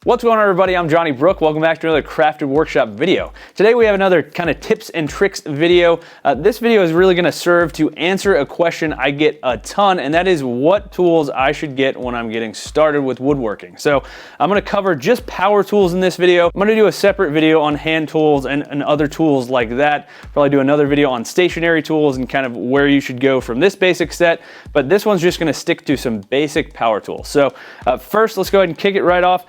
What's going on, everybody? I'm Johnny Brook. Welcome back to another Crafted Workshop video. Today we have another kind of tips and tricks video. This video is really going to serve to answer a question I get a ton, and that is what tools I should get when I'm getting started with woodworking. So I'm going to cover just power tools in this video. I'm going to do a separate video on hand tools and other tools like that. Probably do another video on stationary tools and kind of where you should go from this basic set, but this one's just going to stick to some basic power tools. So first, let's go ahead and kick it right off.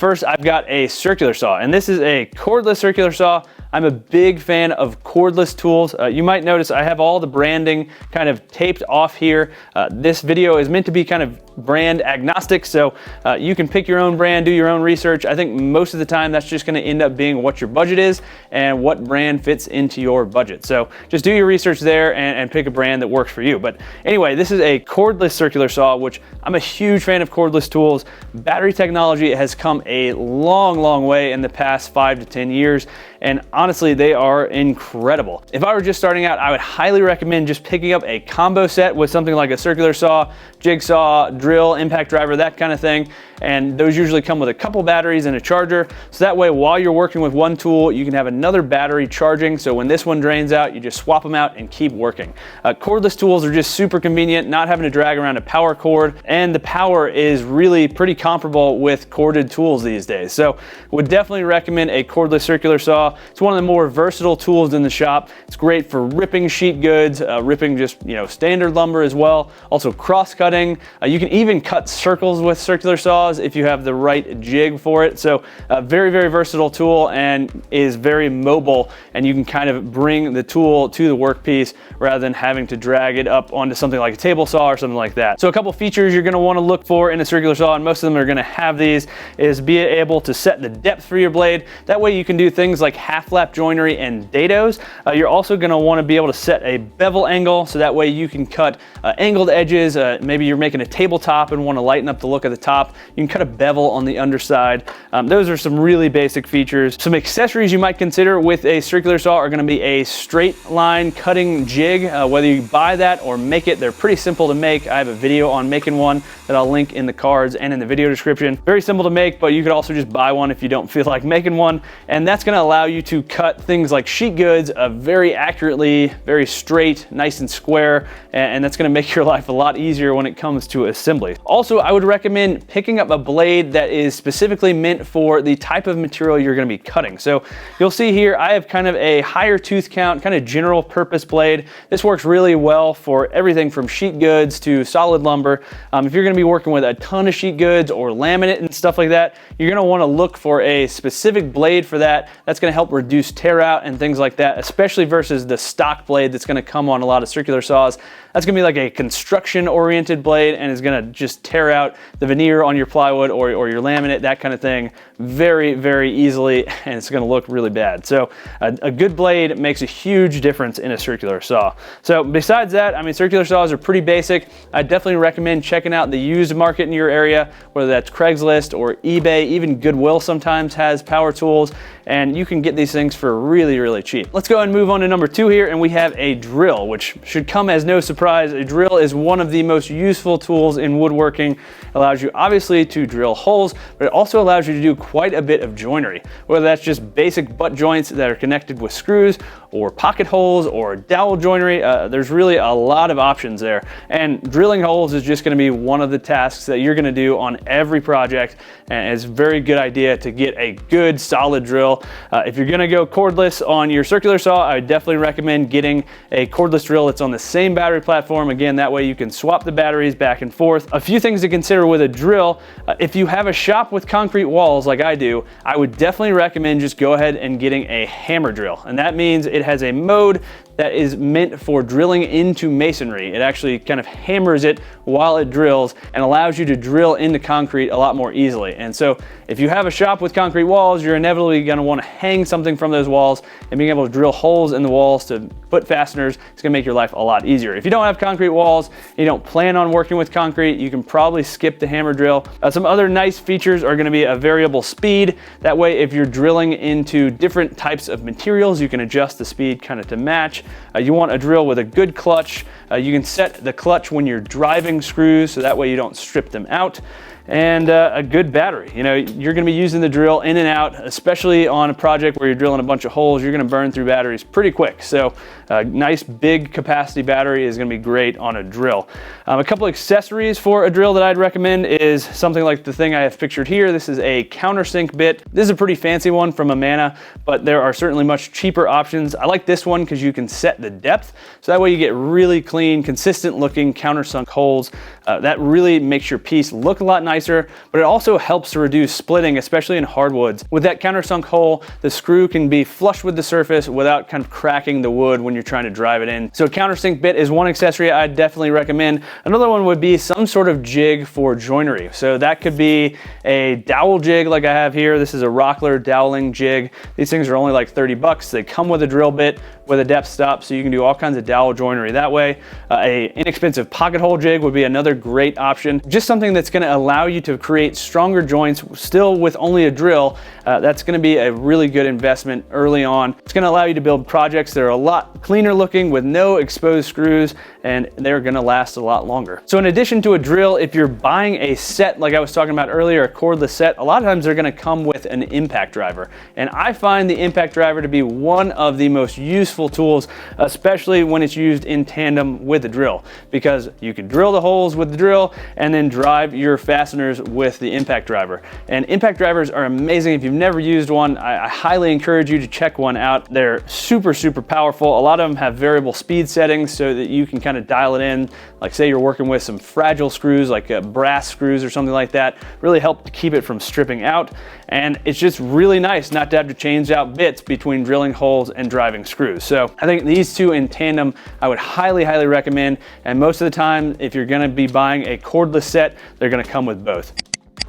First, I've got a circular saw, and this is a cordless circular saw. I'm a big fan of cordless tools. You might notice I have all the branding kind of taped off here. This video is meant to be kind of brand agnostic, so you can pick your own brand, do your own research. I think most of the time that's just going to end up being what your budget is and what brand fits into your budget. So just do your research there and pick a brand that works for you. But anyway, this is a cordless circular saw, which I'm a huge fan of cordless tools. Battery technology has come a long way in the past 5 to 10 years. And honestly, they are incredible. If I were just starting out, I would highly recommend just picking up a combo set with something like a circular saw, jigsaw, drill, impact driver, that kind of thing. And those usually come with a couple batteries and a charger. So that way, while you're working with one tool, you can have another battery charging. So when this one drains out, you just swap them out and keep working. Cordless tools are just super convenient, not having to drag around a power cord. And the power is really pretty comparable with corded tools these days. So would definitely recommend a cordless circular saw. It's one of the more versatile tools in the shop. It's great for ripping sheet goods, ripping just standard lumber as well. Also cross cutting. You can even cut circles with circular saws if you have the right jig for it. So a very versatile tool and is very mobile, and you can kind of bring the tool to the workpiece rather than having to drag it up onto something like a table saw or something like that. So a couple features you're going to want to look for in a circular saw, and most of them are going to have these, is be able to set the depth for your blade. That way you can do things like half lap joinery and dados. You're also going to want to be able to set a bevel angle, so that way you can cut angled edges. Maybe you're making a tabletop and want to lighten up the look of the top. You can cut a bevel on the underside. Those are some really basic features. Some accessories you might consider with a circular saw are going to be a straight line cutting jig. Whether you buy that or make it, they're pretty simple to make. I have a video on making one that I'll link in the cards and in the video description. Very simple to make, but you could also just buy one if you don't feel like making one. And that's going to allow you to cut things like sheet goods very accurately, very straight, nice and square, and that's going to make your life a lot easier when it comes to assembly. Also, I would recommend picking up a blade that is specifically meant for the type of material you're going to be cutting. So you'll see here I have kind of a higher tooth count, kind of general purpose blade. This works really well for everything from sheet goods to solid lumber. If you're going to be working with a ton of sheet goods or laminate and stuff like that, you're going to want to look for a specific blade for that. That's going to help reduce tear out and things like that, especially versus the stock blade that's going to come on a lot of circular saws. That's going to be like a construction oriented blade, and is going to just tear out the veneer on your plywood or your laminate, that kind of thing, very easily, and it's going to look really bad. So a good blade makes a huge difference in a circular saw. So besides that, I mean, circular saws are pretty basic. I definitely recommend checking out the used market in your area, whether that's Craigslist or eBay. Even Goodwill sometimes has power tools, and you can get these things for really cheap. Let's go and move on to number 2 here, and we have a drill, which should come as no surprise. A drill is one of the most useful tools in woodworking. It allows you obviously to drill holes, but it also allows you to do quite a bit of joinery, whether that's just basic butt joints that are connected with screws, or pocket holes, or dowel joinery. There's really a lot of options there, and drilling holes is just going to be one of the tasks that you're going to do on every project, and it's a very good idea to get a good solid drill. If you're going to go cordless on your circular saw, I would definitely recommend getting a cordless drill that's on the same battery platform. Again, that way you can swap the batteries back and forth. A few things to consider with a drill: if you have a shop with concrete walls like I do, I would definitely recommend just go ahead and getting a hammer drill, and that means it has a mode that is meant for drilling into masonry. It actually kind of hammers it while it drills and allows you to drill into concrete a lot more easily. And so if you have a shop with concrete walls, you're inevitably going to want to hang something from those walls, and being able to drill holes in the walls to put fasteners is going to make your life a lot easier. If you don't have concrete walls, you don't plan on working with concrete, you can probably skip the hammer drill. Some other nice features are going to be a variable speed. That way, if you're drilling into different types of materials, you can adjust the speed kind of to match. You want a drill with a good clutch. You can set the clutch when you're driving screws, so that way you don't strip them out. and a good battery. You know, you're gonna be using the drill in and out, especially on a project where you're drilling a bunch of holes, you're gonna burn through batteries pretty quick. So a nice big capacity battery is gonna be great on a drill. A couple accessories for a drill that I'd recommend is something like the thing I have pictured here. This is a countersink bit. This is a pretty fancy one from Amana, but there are certainly much cheaper options. I like this one because you can set the depth, so that way you get really clean, consistent looking countersunk holes. That really makes your piece look a lot nicer, but it also helps to reduce splitting, especially in hardwoods. With that countersunk hole, the screw can be flush with the surface without kind of cracking the wood when you're trying to drive it in. So a countersink bit is one accessory I'd definitely recommend. Another one would be some sort of jig for joinery. So that could be a dowel jig like I have here. This is a Rockler doweling jig. These things are only like 30 bucks. They come with a drill bit with a depth stop, so you can do all kinds of dowel joinery that way. A inexpensive pocket hole jig would be another great option. Just something that's gonna allow you to create stronger joints still with only a drill. That's gonna be a really good investment early on. It's gonna allow you to build projects that are a lot cleaner looking with no exposed screws, and they're gonna last a lot longer. So in addition to a drill, if you're buying a set, like I was talking about earlier, a cordless set, a lot of times they're gonna come with an impact driver. And I find the impact driver to be one of the most useful tools, especially when it's used in tandem with the drill, because you can drill the holes with the drill and then drive your fasteners with the impact driver. And impact drivers are amazing. If you've never used one, I highly encourage you to check one out. They're super, super powerful. A lot of them have variable speed settings so that you can kind of dial it in. Like say you're working with some fragile screws, like brass screws or something like that, really help to keep it from stripping out. And it's just really nice not to have to change out bits between drilling holes and driving screws. So I think these two in tandem, I would highly, highly recommend. And most of the time, if you're gonna be buying a cordless set, they're gonna come with both.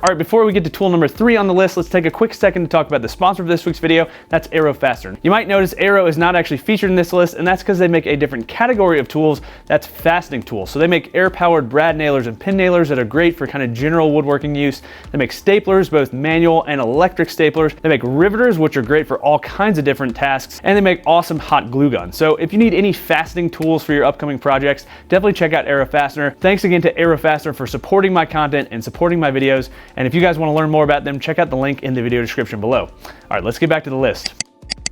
All right, before we get to tool number 3 on the list, let's take a quick second to talk about the sponsor for this week's video. That's AeroFastener. You might notice Aero is not actually featured in this list, and that's because they make a different category of tools. That's fastening tools. So they make air-powered brad nailers and pin nailers that are great for kind of general woodworking use. They make staplers, both manual and electric staplers. They make riveters, which are great for all kinds of different tasks, and they make awesome hot glue guns. So if you need any fastening tools for your upcoming projects, definitely check out AeroFastener. Thanks again to AeroFastener for supporting my content and supporting my videos. And if you guys want to learn more about them, check out the link in the video description below. All right, let's get back to the list.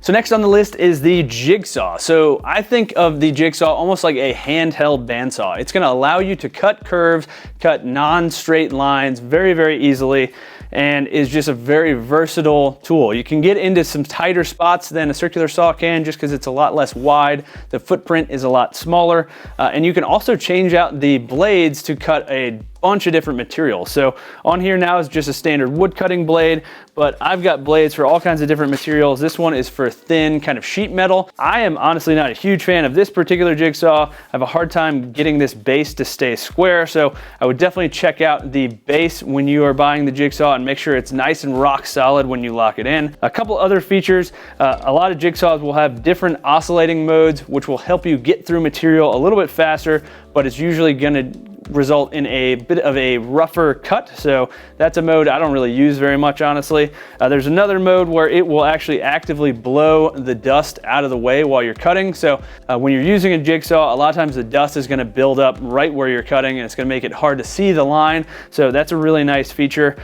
So next on the list is the Jigsaw. So I think of the Jigsaw almost like a handheld bandsaw. It's gonna allow you to cut curves, cut non-straight lines very, very easily, and is just a very versatile tool. You can get into some tighter spots than a circular saw can just because it's a lot less wide. The footprint is a lot smaller, and you can also change out the blades to cut a bunch of different materials. So on here now is just a standard wood cutting blade, but I've got blades for all kinds of different materials. This one is for thin kind of sheet metal. I am honestly not a huge fan of this particular Jigsaw. I have a hard time getting this base to stay square, so I would definitely check out the base when you are buying the Jigsaw and make sure it's nice and rock solid when you lock it in. A couple other features, a lot of Jigsaws will have different oscillating modes, which will help you get through material a little bit faster, but it's usually gonna result in a bit of a rougher cut. So that's a mode I don't really use very much, honestly. There's another mode where it will actually actively blow the dust out of the way while you're cutting. So when you're using a Jigsaw, a lot of times the dust is gonna build up right where you're cutting, and it's gonna make it hard to see the line. So that's a really nice feature.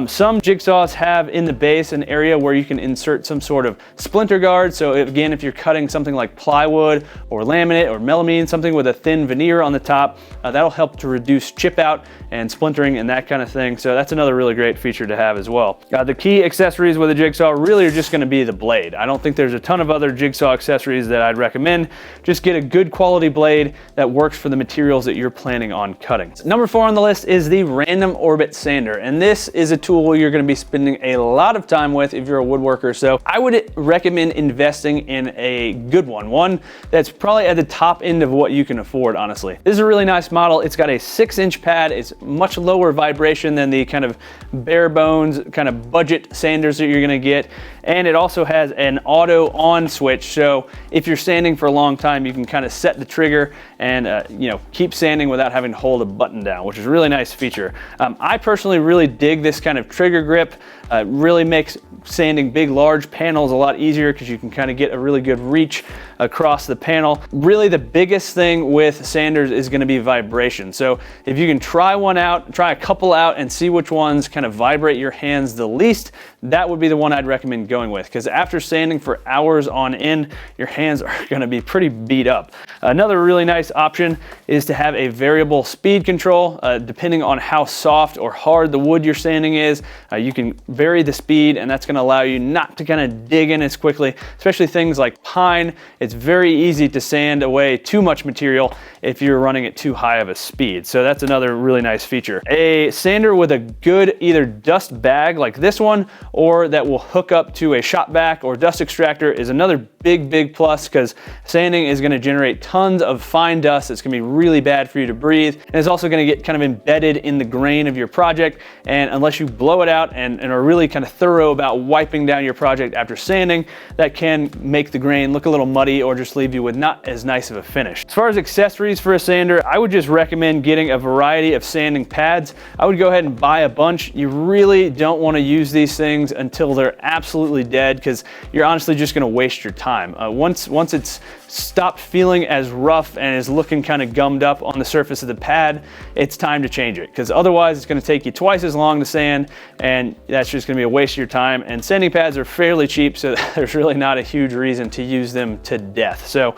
Some Jigsaws have in the base an area where you can insert some sort of splinter guard. So again, if you're cutting something like plywood or laminate or melamine, something with a thin veneer on the top, that'll help to reduce chip out and splintering and that kind of thing. So that's another really great feature to have as well. The key accessories with a Jigsaw really are just going to be the blade. I don't think there's a ton of other Jigsaw accessories that I'd recommend. Just get a good quality blade that works for the materials that you're planning on cutting. Number 4 on the list is the Random Orbit Sander, and this is a tool you're going to be spending a lot of time with if you're a woodworker. So I would recommend investing in a good one that's probably at the top end of what you can afford, honestly. This is a really nice model. It's got a 6-inch pad. It's much lower vibration than the kind of bare bones kind of budget sanders that you're going to get, and it also has an auto on switch. So if you're sanding for a long time, you can kind of set the trigger and keep sanding without having to hold a button down, which is a really nice feature. I personally really dig this kind of trigger grip. Really makes sanding big, large panels a lot easier because you can kind of get a really good reach across the panel. Really, the biggest thing with sanders is going to be vibration. So if you can try a couple out and see which ones kind of vibrate your hands the least, that would be the one I'd recommend going with, because after sanding for hours on end, your hands are going to be pretty beat up. Another really nice option is to have a variable speed control. Depending on how soft or hard the wood you're sanding is, you can vary the speed, and that's going to allow you not to kind of dig in as quickly, especially things like pine. It's very easy to sand away too much material if you're running at too high of a speed. So that's another really nice feature. A sander with a good either dust bag like this one, or that will hook up to a shop vac or dust extractor, is another big plus, because sanding is going to generate tons of fine dust that's going to be really bad for you to breathe, and it's also going to get kind of embedded in the grain of your project. And unless you blow it out and are really kind of thorough about wiping down your project after sanding, that can make the grain look a little muddy or just leave you with not as nice of a finish. As far as accessories for a sander, I would just recommend getting a variety of sanding pads. I would go ahead and buy a bunch. You really don't want to use these things until they're absolutely dead, because you're honestly just going to waste your time. Once it's stopped feeling as rough and is looking kind of gummed up on the surface of the pad, it's time to change it, because otherwise it's going to take you twice as long to sand, and that's just going to be a waste of your time. And sanding pads are fairly cheap, so there's really not a huge reason to use them to death. So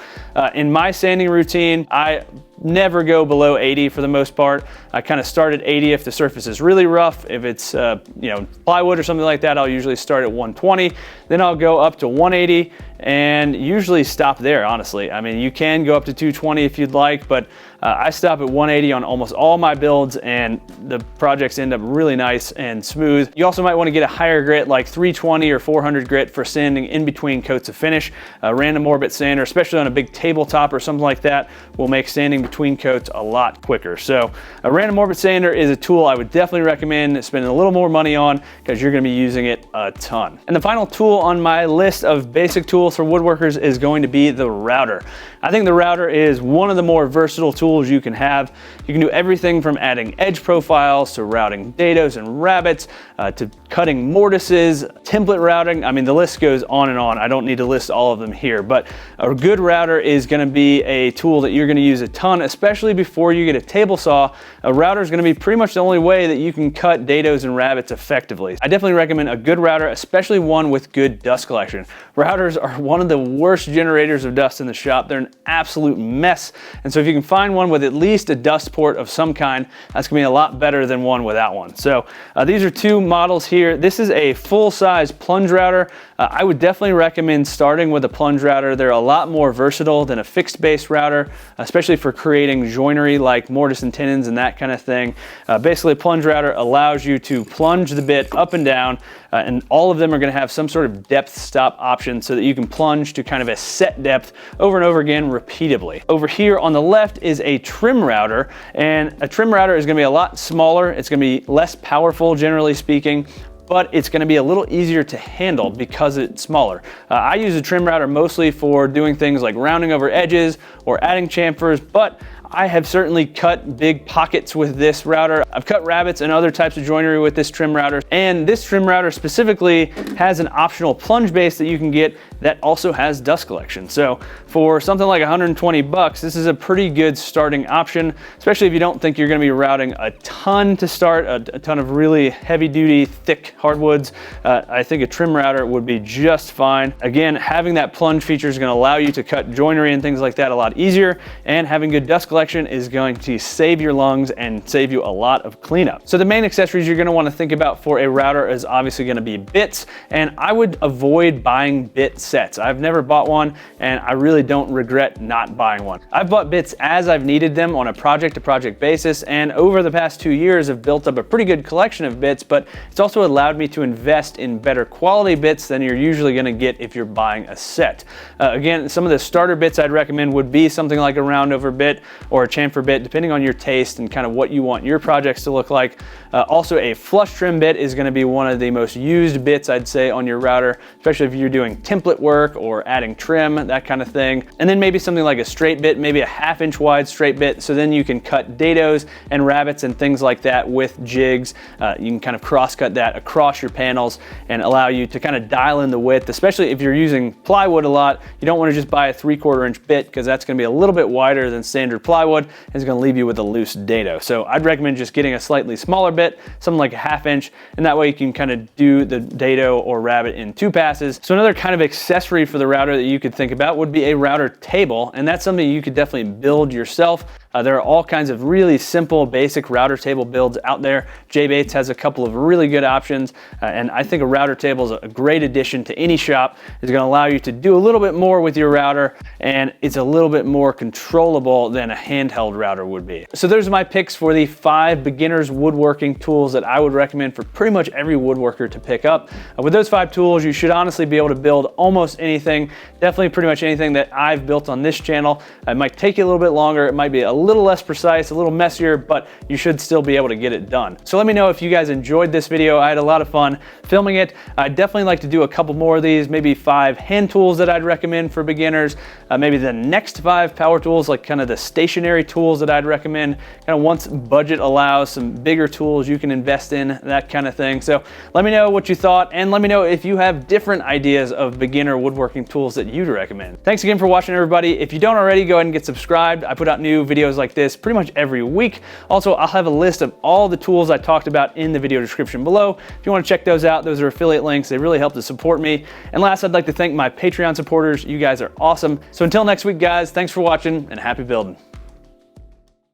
in my sanding routine, I never go below 80 for the most part. I kind of start at 80 if the surface is really rough. If it's plywood or something like that, I'll usually start at 120. Then I'll go up to 180 and usually stop there, honestly. I mean, you can go up to 220 if you'd like, but I stop at 180 on almost all my builds, and the projects end up really nice and smooth. You also might want to get a higher grit like 320 or 400 grit for sanding in between coats of finish. A random orbit sander, especially on a big tabletop or something like that, will make sanding between coats a lot quicker. So a random orbit sander is a tool I would definitely recommend spending a little more money on, because you're going to be using it a ton. And the final tool on my list of basic tools for woodworkers is going to be the router. I think the router is one of the more versatile tools you can have. You can do everything from adding edge profiles to routing dados and rabbets, to cutting mortises, template routing. I mean, the list goes on and on. I don't need to list all of them here, but a good router is going to be a tool that you're going to use a ton, especially before you get a table saw. A router is going to be pretty much the only way that you can cut dados and rabbets effectively. I definitely recommend a good router, especially one with good dust collection. Routers are one of the worst generators of dust in the shop. They're an absolute mess, and so if you can find one with at least a dust port of some kind, that's going to be a lot better than one without one. So these are two models here. This is a full-size plunge router. I would definitely recommend starting with a plunge router. They're a lot more versatile than a fixed base router, especially for creating joinery like mortise and tenons and that kind of thing. Basically, a plunge router allows you to plunge the bit up and down, and all of them are going to have some sort of depth stop option so that you can plunge to kind of a set depth over and over again repeatably. Over here on the left is a trim router, and a trim router is going to be a lot smaller. It's going to be less powerful, generally speaking, but it's going to be a little easier to handle because it's smaller. I use a trim router mostly for doing things like rounding over edges or adding chamfers, but I have certainly cut big pockets with this router. I've cut rabbets and other types of joinery with this trim router, and this trim router specifically has an optional plunge base that you can get that also has dust collection. So for something like 120 bucks, this is a pretty good starting option, especially if you don't think you're going to be routing a ton to start, a ton of really heavy duty, thick hardwoods. I think a trim router would be just fine. Again, having that plunge feature is going to allow you to cut joinery and things like that a lot easier, and having good dust collection is going to save your lungs and save you a lot of cleanup. So the main accessories you're going to want to think about for a router is obviously going to be bits, and I would avoid buying bit sets. I've never bought one, and I really don't regret not buying one. I've bought bits as I've needed them on a project-to-project basis, and over the past 2 years have built up a pretty good collection of bits, but it's also allowed me to invest in better quality bits than you're usually going to get if you're buying a set. Again, some of the starter bits I'd recommend would be something like a round over bit, or a chamfer bit, depending on your taste and kind of what you want your projects to look like. Also, a flush trim bit is going to be one of the most used bits, I'd say, on your router, especially if you're doing template work or adding trim, that kind of thing. And then maybe something like a straight bit, maybe a 1/2 inch wide straight bit, so then you can cut dados and rabbets and things like that with jigs. You can kind of cross cut that across your panels and allow you to kind of dial in the width, especially if you're using plywood a lot. You don't want to just buy a 3/4 inch bit, because that's going to be a little bit wider than standard plywood and it's going to leave you with a loose dado. So I'd recommend just getting a slightly smaller bit, something like a 1/2 inch, and that way you can kind of do the dado or rabbet in 2 passes. So another kind of accessory for the router that you could think about would be a router table, and that's something you could definitely build yourself. There are all kinds of really simple, basic router table builds out there. J-Bates has a couple of really good options, and I think a router table is a great addition to any shop. It's going to allow you to do a little bit more with your router, and it's a little bit more controllable than a handheld router would be. So there's my picks for the 5 beginners woodworking tools that I would recommend for pretty much every woodworker to pick up. With those 5 tools, you should honestly be able to build almost anything, definitely pretty much anything that I've built on this channel. It might take you a little bit longer, it might be a little less precise, a little messier, but you should still be able to get it done. So let me know if you guys enjoyed this video. I had a lot of fun filming it. I'd definitely like to do a couple more of these, maybe 5 hand tools that I'd recommend for beginners, maybe the next 5 power tools, like kind of the stationary tools that I'd recommend, kind of once budget allows, some bigger tools you can invest in, that kind of thing. So let me know what you thought, and let me know if you have different ideas of beginner woodworking tools that you'd recommend. Thanks again for watching, everybody. If you don't already, go ahead and get subscribed. I put out new videos like this pretty much every week. Also, I'll have a list of all the tools I talked about in the video description below. If you want to check those out, those are affiliate links. They really help to support me. And last, I'd like to thank my Patreon supporters. You guys are awesome. So until next week, guys, thanks for watching and happy building.